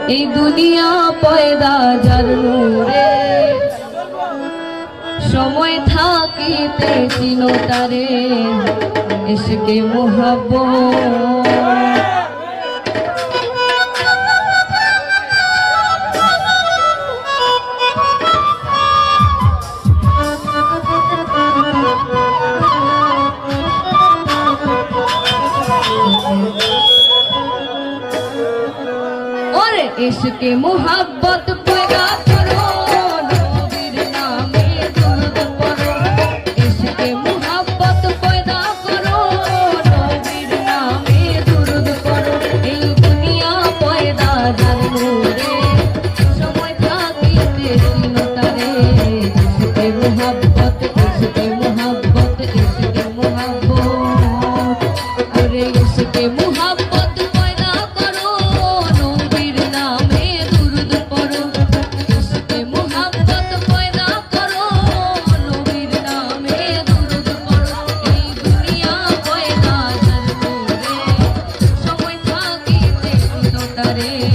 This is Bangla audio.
এই দুনিয়া পয়দা যার নূরে সময় থাকিতে চিনো তারে ইশকে মুহাব্বত इश्क़े मुहब्बत पैदा करो नबीर नामे दुरूद पढ़ो इश्क़े मुहब्बत पैदा करो नबीर नामे दुरूद पढ़ो এই দুনিয়া পয়দা যার নূরে সময় থাকিতে চিনো তারে ইশকে মুহব্বত ইশকে মুহব্বত ইশকে মুহব্বত ওরে ইশকে মুহব্বত रे